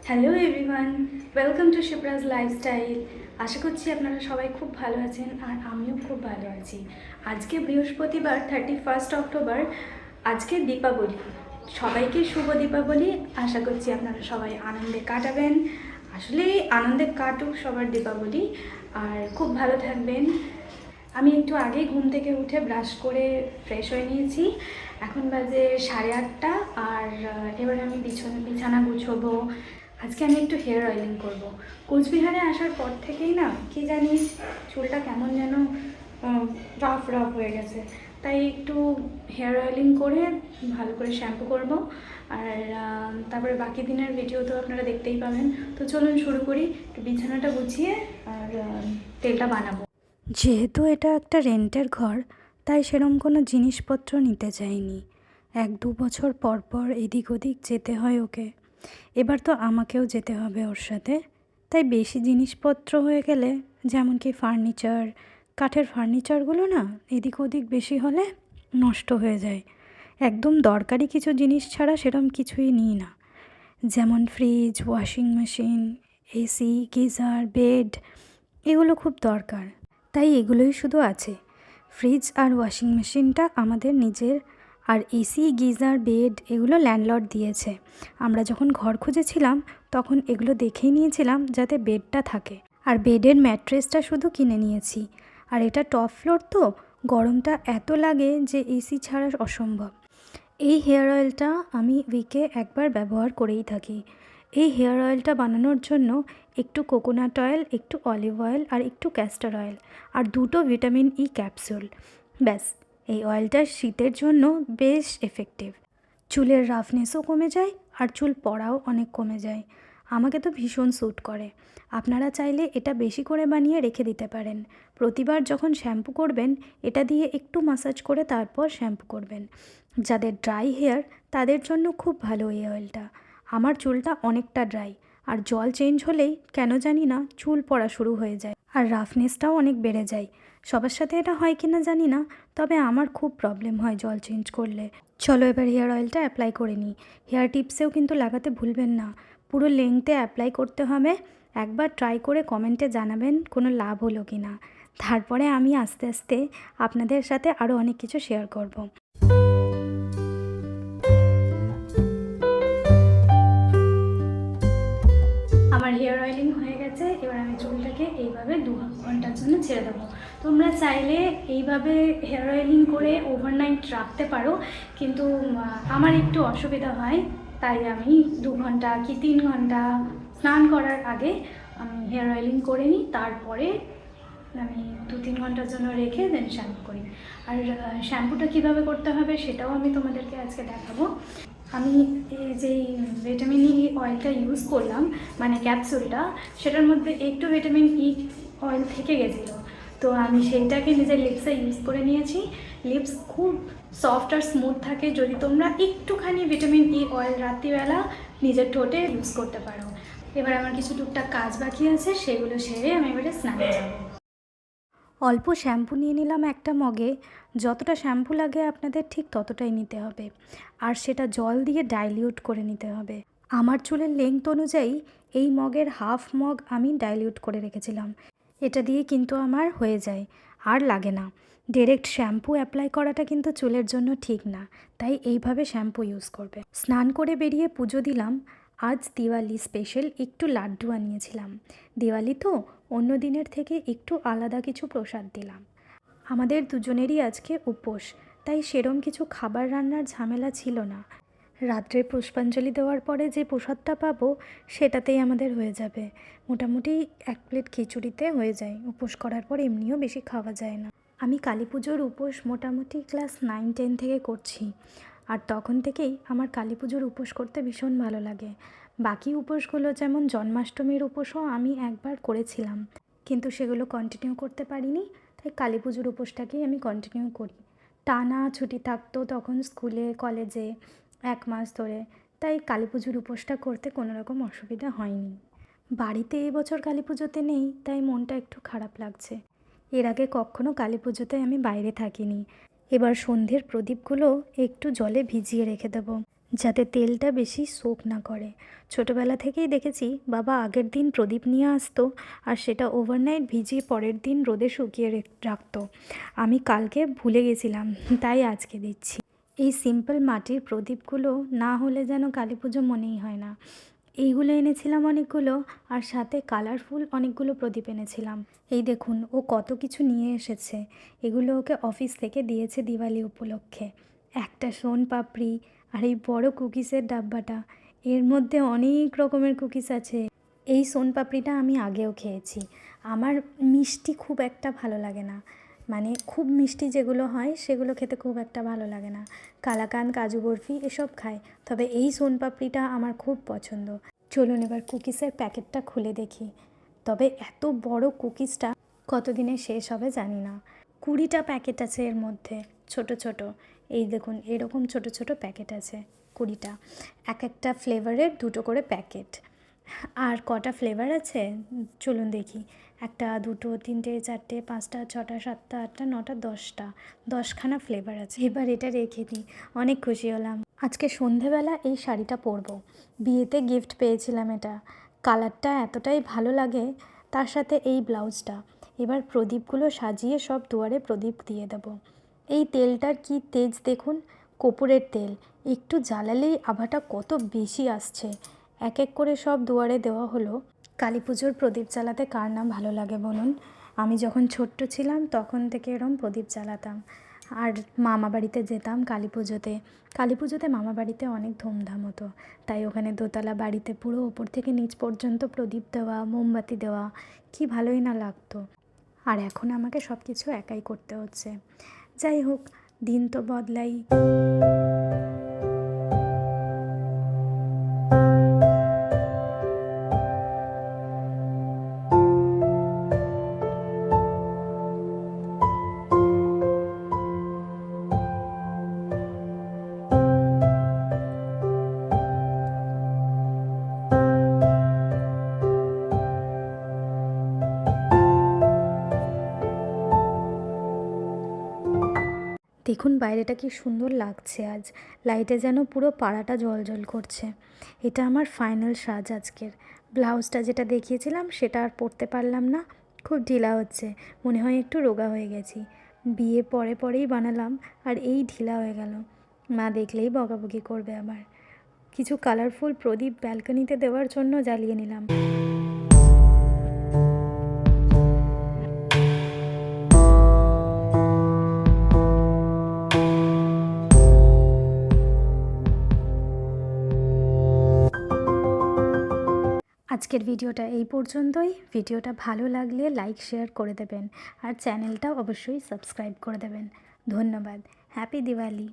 Hello everyone, welcome to Shipra's lifestyle. আশা করছি আপনারা সবাই খুব ভালো আছেন আর আমিও খুব ভালো আছি। আজকে বৃহস্পতিবার 31 অক্টোবর, আজকে দীপাবলি। সবাইকে শুভ দীপাবলি। আশা করছি আপনারা সবাই আনন্দে কাটাবেন। আসলে আনন্দে কাটুক সবার দীপাবলি, আর খুব ভালো থাকবেন। আমি একটু আগেই ঘুম থেকে উঠে ব্রাশ করে ফ্রেশ হয়ে নিয়েছি। এখন বাজে 8:30, আর এবার আমি বিছানা গুছবো। আজকে আমি একটু হেয়ার অয়েলিং করব। কোচবিহারে আসার পর থেকেই না কি জানি চুলটা কেমন যেন রাফ রাফ হয়ে গেছে, তাই একটু হেয়ার অয়েলিং করে ভালো করে শ্যাম্পু করব। আর তারপরে বাকি দিনের ভিডিও তো আপনারা দেখতেই পাবেন। তো চলুন শুরু করি। একটু বিছানাটা গুছিয়ে আর তেলটা বানাবো। যেহেতু এটা একটা রেন্টের ঘর, তাই সেরম কোনো জিনিসপত্র নিতে চাইনি। 1-2 বছর পর পর এদিক ওদিক যেতে হয় ওকে। এবার তো আমাকেও যেতে হবে ওর সাথে, তাই বেশি জিনিসপত্র হয়ে গেলে, যেমন কি ফার্নিচার, কাঠের ফার্নিচারগুলো না এদিক ওদিক বেশি হলে নষ্ট হয়ে যায়। একদম দরকারি কিছু জিনিস ছাড়া সেরম কিছুই নিই না, যেমন fridge, washing machine, AC, geyser, bed, এগুলো খুব দরকার, তাই এগুলোই শুধু আছে। ফ্রিজ আর ওয়াশিং মেশিনটা আমাদের নিজের, আর এসি, গিজার, বেড এগুলো ল্যান্ডলর্ড দিয়েছে। আমরা যখন ঘর খুঁজেছিলাম তখন এগুলো দেখেই নিয়েছিলাম যাতে বেডটা থাকে, আর বেডের ম্যাট্রেসটা শুধু কিনে নিয়েছি। আর এটা টপ ফ্লোর, তো গরমটা এত লাগে যে এসি ছাড়া অসম্ভব। এই হেয়ার অয়েলটা আমি উইকে একবার ব্যবহার করেই থাকি। এই হেয়ার অয়েলটা বানানোর জন্য একটু কোকোনাট অয়েল, একটু অলিভ অয়েল আর একটু ক্যাস্টর অয়েল আর 2টো ভিটামিন ই ক্যাপসুল, ব্যাস। এই অয়েলটা শীতের জন্য বেশ এফেক্টিভ। চুলের রাফনেসও কমে যায় আর চুল পড়াও অনেক কমে যায়। আমাকে তো ভীষণ স্যুট করে। আপনারা চাইলে এটা বেশি করে বানিয়ে রেখে দিতে পারেন। প্রতিবার যখন শ্যাম্পু করবেন এটা দিয়ে একটু মাসাজ করে তারপর শ্যাম্পু করবেন। যাদের ড্রাই হেয়ার তাদের জন্য খুব ভালো এই অয়েলটা। আমার চুলটা অনেকটা ড্রাই, আর জল চেঞ্জ হলেই কেন জানি না চুল পড়া শুরু হয়ে যায় আর রাফনেসটাও অনেক বেড়ে যায়। সবার সাথে এটা হয় কি না জানি না, তবে আমার খুব প্রবলেম হয় জল চেঞ্জ করলে। চলো এবার হেয়ার অয়েলটা অ্যাপ্লাই করে নিই। হেয়ার টিপসেও কিন্তু লাগাতে ভুলবেন না, পুরো লেংথে অ্যাপ্লাই করতে হবে। একবার ট্রাই করে কমেন্টে জানাবেন কোনো লাভ হলো কি না। তারপরে আমি আস্তে আস্তে আপনাদের সাথে আরও অনেক কিছু শেয়ার করব। আমার হেয়ার অয়েলিং হয়ে গেছে। এবার আমি চুলটাকে এইভাবে 2 ঘন্টার জন্য ছেড়ে দেবো। তোমরা চাইলে এইভাবে হেয়ার অয়েলিং করে ওভারনাইট রাখতে পারো, কিন্তু আমার একটু অসুবিধা হয়, তাই আমি 2 ঘন্টা কি 3 ঘন্টা স্নান করার আগে আমি হেয়ার অয়েলিং করে নিই। তারপরে আমি 2-3 ঘন্টার জন্য রেখে দেন শ্যাম্পু করি। আর শ্যাম্পুটা কীভাবে করতে হবে সেটাও আমি তোমাদেরকে আজকে দেখাবো। আমি এই যেই ভিটামিন ই অয়েলটা ইউজ করলাম, মানে ক্যাপসুলটা, সেটার মধ্যে একটু ভিটামিন ই অয়েল থেকে গেছিলো, তো আমি সেইটাকে নিজের লিপসে ইউজ করে নিয়েছি। লিপস খুব সফট আর স্মুথ থাকে যদি তোমরা একটুখানি ভিটামিন ই অয়েল রাত্রিবেলা নিজের ঠোঁটে ইউজ করতে পারো। এবার আমার কিছু টুকটাক কাজ বাকি আছে, সেগুলো সেরে আমি এবারে স্নানে যাবো। অল্প শ্যাম্পু নিয়ে নিলাম একটা মগে। যতটা শ্যাম্পু লাগে আপনাদের ঠিক ততটাই নিতে হবে, আর সেটা জল দিয়ে ডাইলিউট করে নিতে হবে। আমার চুলের লেংথ অনুযায়ী এই মগের হাফ মগ আমি ডাইলিউট করে রেখেছিলাম। এটা দিয়ে কিন্তু আমার হয়ে যায়, আর লাগে না। ডিরেক্ট শ্যাম্পু অ্যাপ্লাই করাটা কিন্তু চুলের জন্য ঠিক না, তাই এইভাবে শ্যাম্পু ইউজ করবে। স্নান করে বেরিয়ে পুজো দিলাম। আজ দিওয়ালি স্পেশাল একটু লাড্ডু আনিয়েছিলাম। দিওয়ালি তো, অন্য দিনের থেকে একটু আলাদা কিছু প্রসাদ দিলাম। আমাদের দুজনেরই আজকে উপোস, তাই সেরম কিছু খাবার রান্নার ঝামেলা ছিল না। রাত্রে পুষ্পাঞ্জলি দেওয়ার পরে যে প্রসাদটা পাবো সেটাতেই আমাদের হয়ে যাবে। মোটামুটি 1 প্লেট খিচুড়িতে হয়ে যায়। উপোস করার পর এমনিও বেশি খাওয়া যায় না। আমি কালী পুজোর উপোস মোটামুটি ক্লাস 9-10 থেকে করছি, আর তখন থেকেই আমার কালী পুজোর উপোস করতে ভীষণ ভালো লাগে। বাকি উপোসগুলো যেমন জন্মাষ্টমীর উপোসও আমি একবার করেছিলাম, কিন্তু সেগুলো কন্টিনিউ করতে পারিনি, তাই কালী পুজোর উপোসটাকেই আমি কন্টিনিউ করি। টানা ছুটি থাকতো তখন স্কুলে কলেজে 1 মাস ধরে, তাই কালী পুজোর উপোসটা করতে কোনো রকম অসুবিধা হয়নি। বাড়িতে এবছর কালী পুজোতে নেই, তাই মনটা একটু খারাপ লাগছে। এর আগে কখনো কালী পুজোতে আমি বাইরে থাকিনি। এবার সন্ধ্যের প্রদীপগুলো একটু জলে ভিজিয়ে রেখে দেবো, যাতে তেলটা বেশি সোক না করে। ছোটোবেলা থেকেই দেখেছি বাবা আগের দিন প্রদীপ নিয়ে আসতো আর সেটা ওভারনাইট ভিজিয়ে পরের দিন রোদে শুকিয়ে রাখতো। আমি কালকে ভুলে গেছিলাম, তাই আজকে দিচ্ছি। এই সিম্পল মাটির প্রদীপগুলো না হলে যেন কালী পুজো মনেই হয় না। এইগুলো এনেছিলাম অনেকগুলো, আর সাথে কালারফুল অনেকগুলো প্রদীপ এনেছিলাম। এই দেখুন ও কত কিছু নিয়ে এসেছে। এগুলো ওকে অফিস থেকে দিয়েছে দিওয়ালি উপলক্ষে। একটা সোন পাপড়ি আর এই বড় কুকিজের ডাব্বাটা, এর মধ্যে অনেক রকমের কুকিজ আছে। এই সোন পাপড়িটা আমি আগেও খেয়েছি। আমার মিষ্টি খুব একটা ভালো লাগে না, মানে খুব মিষ্টি যেগুলো হয় সেগুলো খেতে খুব একটা ভালো লাগে না। কালাকাঁদ, কাজু বরফি এসব খাই, তবে এই সোন পাপড়িটা আমার খুব পছন্দ। চলুন এবার কুকিজের প্যাকেটটা খুলে দেখি। তবে এত বড় কুকিজটা কতদিনে শেষ হবে জানি না। 20টা প্যাকেট আছে এর মধ্যে, ছোট ছোট। এই দেখুন এরকম ছোট ছোট প্যাকেট আছে 20টা। এক একটা ফ্লেভারের 2টো করে প্যাকেট। আর কটা ফ্লেভার আছে চলুন দেখি। 1, 2, 3, 4, 5, 6, 7, 8, 9, 10টা, 10খানা ফ্লেভার আছে। এবার এটা রেখে দিই। অনেক খুশি হলাম। আজকে সন্ধেবেলা এই শাড়িটা পরবো, বিয়েতে গিফট পেয়েছিলাম এটা। কালারটা এতটাই ভালো লাগে, তার সাথে এই ব্লাউজটা। এবার প্রদীপগুলো সাজিয়ে সব দুয়ারে প্রদীপ দিয়ে দেবো। এই তেলটার কি তেজ দেখুন, কর্পূরের তেল। একটু জ্বালালেই আভাটা কত বেশি আসছে। এক এক করে সব দুয়ারে দেওয়া হলো। কালী পুজোর প্রদীপ জ্বালাতে কার না ভালো লাগে বলুন। আমি যখন ছোট্ট ছিলাম তখন থেকে এরম প্রদীপ জ্বালাতাম। আর মামা বাড়িতে যেতাম কালী পুজোতে। কালী পুজোতে মামা বাড়িতে অনেক ধুমধাম হতো, তাই ওখানে দোতলা বাড়িতে পুরো ওপর থেকে নিচ পর্যন্ত প্রদীপ দেওয়া, মোমবাতি দেওয়া, কি ভালোই না লাগতো। আর এখন আমাকে সব কিছু একাই করতে হচ্ছে। যাই হোক, দিন তো বদলাই। দেখুন বাইরেটা কি সুন্দর লাগছে আজ। লাইটে যেন পুরো পাড়াটা জ্বলজ্বল করছে। এটা আমার ফাইনাল সাজ আজকের। ব্লাউজটা যেটা দেখিয়েছিলাম সেটা আর পরতে পারলাম না, খুব ঢিলা হচ্ছে। মনে হয় একটু রোগা হয়ে গেছি। বিয়ে পরেই বানালাম আর এই ঢিলা হয়ে গেল। মা দেখলেই বকাবকি করবে আবার। কিছু কালারফুল প্রদীপ ব্যালকনিতে দেওয়ার জন্য জ্বালিয়ে নিলাম। আজকের ভিডিওটা এই পর্যন্তই। ভিডিওটা ভালো লাগলে লাইক শেয়ার করে দেবেন, আর চ্যানেলটা অবশ্যই সাবস্ক্রাইব করে দেবেন। ধন্যবাদ। হ্যাপি দিওয়ালি।